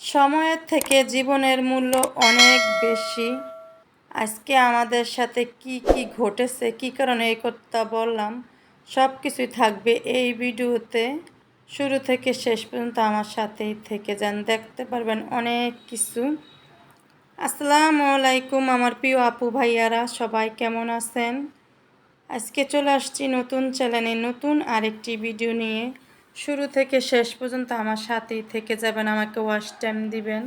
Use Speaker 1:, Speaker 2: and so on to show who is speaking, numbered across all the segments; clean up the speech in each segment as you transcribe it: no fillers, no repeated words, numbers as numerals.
Speaker 1: সময়ের থেকে জীবনের মূল্য অনেক বেশি। আজকে আমাদের সাথে কি কি ঘটেছে, কি কারণে এই কথা বললাম, সব কিছুই থাকবে এই ভিডিওতে। শুরু থেকে শেষ পর্যন্ত আমার সাথেই থেকে যান, দেখতে পারবেন অনেক কিছু। আসসালামু আলাইকুম আমার প্রিয় আপু ভাইয়ারা, সবাই কেমন আছেন? আজকে চলে আসছি নতুন চ্যানেলে নতুন আরেকটি ভিডিও নিয়ে। শুরু থেকে শেষ পর্যন্ত আমার সাথেই থেকে যাবেন, আমাকে ওয়াচ টাইম দিবেন।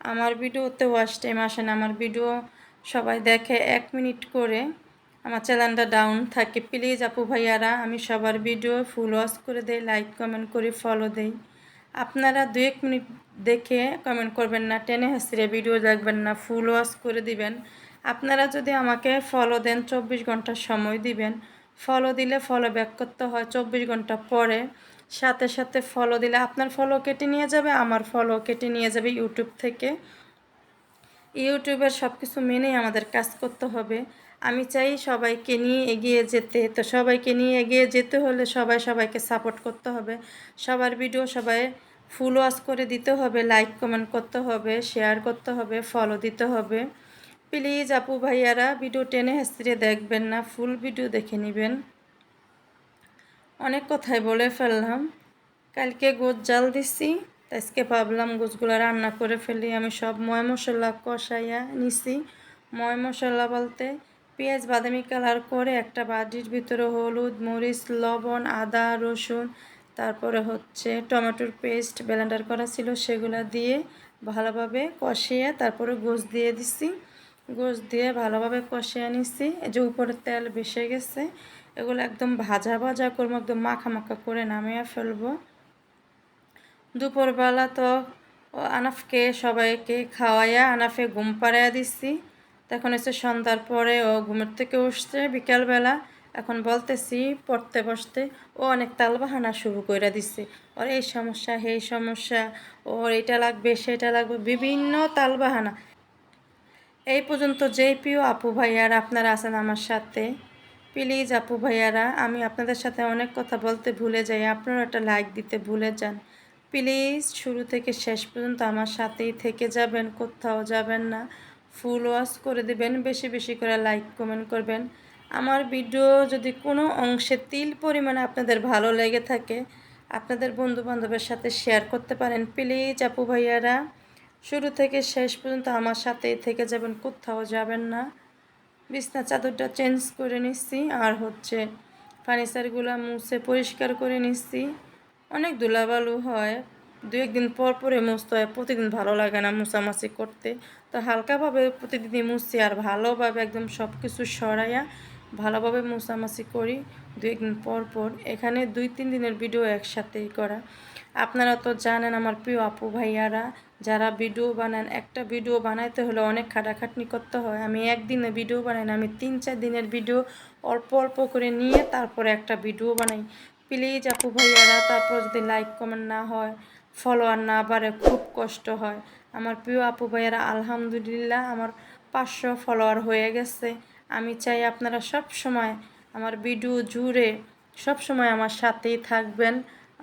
Speaker 1: আমার ভিডিওতে ওয়াচ টাইম আসে না, আমার ভিডিও সবাই দেখে 1 মিনিট করে, আমার চ্যানেলটা ডাউন থাকে। প্লিজ আপু ভাইয়ারা, আমি সবার ভিডিও ফুল ওয়াচ করে দেই, লাইক কমেন্ট করে ফলো দেই। আপনারা 2-1 মিনিট দেখে কমেন্ট করবেন না, টেনে হেসড়ে ভিডিও দেখবেন না, ফুল ওয়াচ করে দিবেন। আপনারা যদি আমাকে ফলো দেন 24 ঘন্টা সময় দিবেন। ফলো দিলে ফলো ব্যাক করতে হয় 24 ঘন্টা পরে। সাথে সাথে ফলো দিলে আপনার ফলো কেটে নিয়ে যাবে, আমার ফলো কেটে নিয়ে যাবে ইউটিউব থেকে। ইউটিউবের সব কিছু মেনেই আমাদের কাজ করতে হবে। আমি চাই সবাইকে নিয়ে এগিয়ে যেতে, তো সবাইকে নিয়ে এগিয়ে যেতে হলে সবাই সবাইকে সাপোর্ট করতে হবে। সবার ভিডিও সবাই ফুল ওয়াচ করে দিতে হবে, লাইক কমেন্ট করতে হবে, শেয়ার করতে হবে, ফলো দিতে হবে। প্লিজ আপু ভাইয়ারা, ভিডিও টেনে হেসড়ে দেখবেন না, ফুল ভিডিও দেখে নেবেন। অনেক কথাই বলে ফেললাম। কালকে গোছ জাল দিছি, আজকে ভাবলাম গোছগুলো রান্না করে ফেলি। আমি সব ময় মশলা কষাইয়া নিছি। ময় মশলা বলতে পেঁয়াজ বাদামি কালার করে একটা বাটির ভিতরে হলুদ, মরিচ, লবণ, আদা, রসুন, তারপরে হচ্ছে টমেটোর পেস্ট ব্লেন্ডার করা ছিল, সেগুলো দিয়ে ভালোভাবে কষিয়ে তারপরে গোছ দিয়ে দিছি। গোছ দিয়ে ভালোভাবে কষিয়ে নিছি। এই যে উপরে তেল ভেসে গেছে, এগুলো একদম ভাজা ভাজা করবো, একদম মাখা মাখা করে নামিয়ে ফেলবো। দুপুরবেলা তো আনাফকে সবাইকে খাওয়াইয়া আনাফে ঘুম পাড়াইয়া দিচ্ছি। তখন হচ্ছে সন্ধ্যার পরে ও ঘুমের থেকে উঠছে বিকালবেলা। এখন বলতেছি পড়তে বসতে, ও অনেক তালবাহানা শুরু করে দিচ্ছে। ওর এই সমস্যা সেই সমস্যা, ওর এটা লাগবে সেটা লাগবে, বিভিন্ন তালবাহানা। এই পর্যন্ত যেই প্রিয় আপু ভাইয়ারা আপনারা আছেন আমার সাথে, প্লিজ আপু ভাইয়ারা, আমি আপনাদের সাথে অনেক কথা বলতে ভুলে যাই, আপনারা একটা লাইক দিতে ভুলে যান। প্লিজ শুরু থেকে শেষ পর্যন্ত আমার সাথেই থেকে যাবেন, কোথাও যাবেন না, ফুল ওয়াচ করে দিবেন, বেশি বেশি করে লাইক কমেন্ট করবেন। আমার ভিডিও যদি কোনো অংশে তিল পরিমাণে আপনাদের ভালো লেগে থাকে, আপনাদের বন্ধু বান্ধবের সাথে শেয়ার করতে পারেন। প্লিজ আপু ভাইয়ারা, শুরু থেকে শেষ পর্যন্ত আমার সাথেই থেকে যাবেন, কোথাও যাবেন না। বিছনা চাদরটা চেঞ্জ করে নিচ্ছি, আর হচ্ছে ফার্নিচারগুলো মুছে পরিষ্কার করে নিচ্ছি। অনেক ধুলাবালু হয়, 2-1 দিন পর পরে মুছতে হয়, প্রতিদিন ভালো লাগে না মুছামাছি করতে। তো হালকাভাবে প্রতিদিনই মুছছি, আর ভালোভাবে একদম সব কিছু সরাইয়া ভালোভাবে মুছামাছি করি 2-1 দিন পর পর। এখানে 2-3 দিনের ভিডিও একসাথেই করা। আপনারা তো জানেন আমার প্রিয় আপু ভাইয়ারা, যারা ভিডিও বানান, একটা ভিডিও বানাইতে হলে অনেক খাটাখাটনি করতে হয়। আমি একদিনে ভিডিও বানাই না, আমি 3-4 দিনের ভিডিও অল্প অল্প করে নিয়ে তারপরে একটা ভিডিও বানাই। প্লিজ আপু ভাইয়ারা, তারপর যদি লাইক কমেন্ট না হয়, ফলোয়ার না বাড়ে, খুব কষ্ট হয়। আমার প্রিয় আপু ভাইয়ারা, আলহামদুলিল্লাহ আমার 500 ফলোয়ার হয়ে গেছে। আমি চাই আপনারা সব সময় আমার ভিডিও জুড়ে সব সময় আমার সাথেই থাকবেন,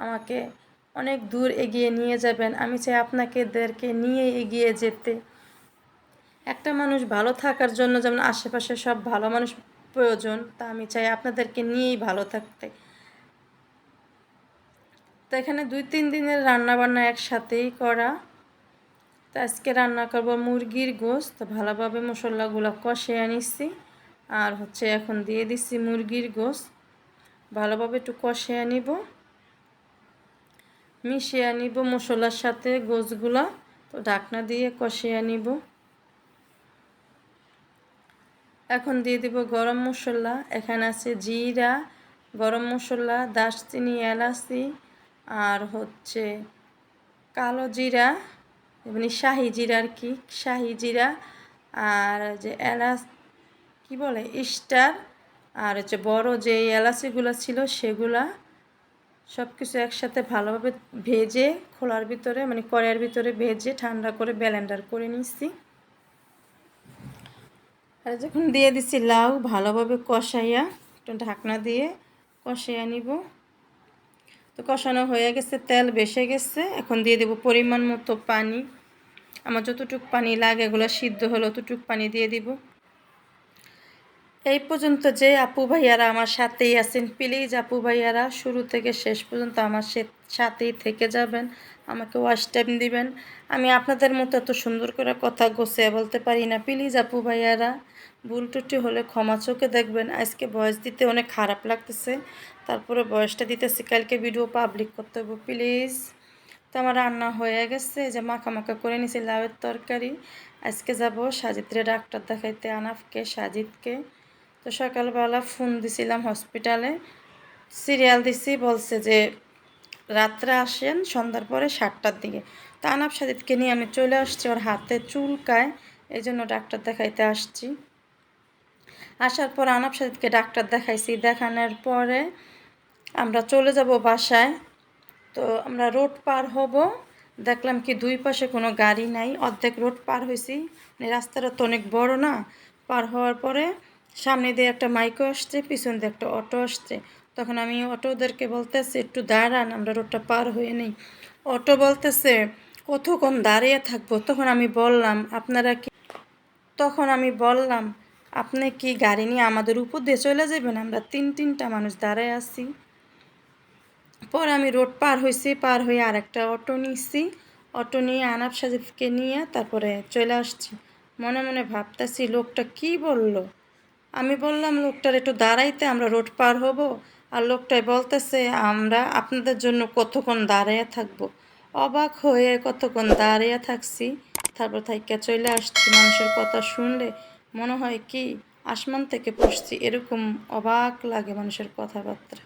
Speaker 1: আমাকে অনেক দূর এগিয়ে নিয়ে যাবেন। আমি চাই আপনাদেরকে নিয়ে এগিয়ে যেতে। একটা মানুষ ভালো থাকার জন্য যেমন আশেপাশে সব ভালো মানুষ প্রয়োজন, তা আমি চাই আপনাদেরকে নিয়েই ভালো থাকতে। তো এখানে 2-3 দিনের রান্নাবান্না একসাথেই করা। তো আজকে রান্না করব মুরগির গোশত। ভালোভাবে মশলাগুলো কষিয়ে নিচ্ছি, আর হচ্ছে এখন দিয়ে দিচ্ছি মুরগির গোশত। ভালোভাবে একটু কষিয়ে নিব, মিশিয়ে নিব মশলার সাথে গোশতগুলো। তো ঢাকনা দিয়ে কষিয়ে নিব। এখন দিয়ে দিব গরম মশলা। এখানে আছে জিরা, গরম মশলা, দারচিনি, এলাচি, আর হচ্ছে কালো জিরা, মানে শাহি জিরা আর কি, শাহি জিরা, আর যে এলাচ কি বলে স্টার, আর হচ্ছে বড় যে এলাচিগুলো ছিল সেগুলা, সব কিছু একসাথে ভালোভাবে ভেজে খোলার ভিতরে, মানে কড়াইয়ের ভিতরে ভেজে ঠান্ডা করে ব্লেন্ডার করে নিচ্ছি। আর যখন দিয়ে দিচ্ছি লাউ, ভালোভাবে কষাইয়া একটু ঢাকনা দিয়ে কষাইয়া নিব। তো কষানো হয়ে গেছে, তেল বেসে গেছে, এখন দিয়ে দেব পরিমাণ মতো পানি। আমার যতটুকু পানি লাগে এগুলো সিদ্ধ হলো অতটুকু পানি দিয়ে দিব। এই পর্যন্ত যে আপু ভাইয়ারা আমার সাথেই আছেন, প্লিজ আপু ভাইয়ারা শুরু থেকে শেষ পর্যন্ত আমার সাথেই থেকে যাবেন, আমাকে ওয়াচ টাইম দিবেন। আমি আপনাদের মতো এত সুন্দর করে কথা গোছিয়ে বলতে পারি না, প্লিজ আপু ভাইয়ারা ভুল ত্রুটি হলে ক্ষমা চোখে দেখবেন। আজকে ভয়েস দিতে অনেক খারাপ লাগতেছে, তারপরে ভয়েসটা দিতেছি, কালকে ভিডিও পাবলিক করতে হবে প্লিজ। তো আমার রান্না হয়ে গেছে, যে মাখা মাখা করে নিয়েছি লাউয়ের তরকারি। আজকে যাব সাজিত্রে ডাক্তার দেখাইতে, আনাফকে সাজিদকে। তো সকালবেলা ফোন দিছিলাম হসপিটালে, সিরিয়াল দিছি, বলছে যে রাত্রে আসেন সন্ধ্যার পরে 7টার দিকে। তো আনাফ সাজিদকে নিয়ে আমি চলে আসছি, ওর হাতে চুলকায়, এই জন্য ডাক্তার দেখাইতে আসছি। আসার পর আনাফ সাজিদকে ডাক্তার দেখাইছি, দেখানোর পরে আমরা চলে যাব বাসায়। তো আমরা রোড পার হব, দেখলাম কি দুই পাশে কোনো গাড়ি নাই, অর্ধেক রোড পার হয়েছি, মানে রাস্তাটা তো অনেক বড় না। পার হওয়ার পরে সামনে দিয়ে একটা মাইকো আসছে, পিছন দিয়ে একটা অটো আসছে। তখন আমি অটোদেরকে বলতেছি একটু দাঁড়ান, আমরা রোডটা পার হয়ে নেই। অটো বলতেছে কতক্ষণ দাঁড়িয়ে থাকবো। তখন আমি বললাম আপনি কি গাড়ি নিয়ে আমাদের উপর দিয়ে চলে যাবেন? আমরা তিনটা মানুষ দাঁড়ায় আছি। পরে আমি রোড পার হয়েছি, পার হয়ে আরেকটা অটো নিছি, অটো নিয়ে আনাফ সাজিদকে নিয়ে তারপরে চলে আসছি। মনে মনে ভাবতেছি লোকটা কি বলল। আমি বললাম লোকটার একটু দাঁড়াইতে, আমরা রোড পার হব। আর লোকটাই বলতেছে আমরা আপনাদের জন্য কতক্ষণ দাঁড়িয়ে থাকবো। অবাক হয়ে কতক্ষণ দাঁড়িয়ে থাকছি, তারপর থাইকা চলে আসছি। মানুষের কথা শুনলে মনে হয় কি আসমান থেকে পড়ছি, এরকম অবাক লাগে মানুষের কথাবার্তা।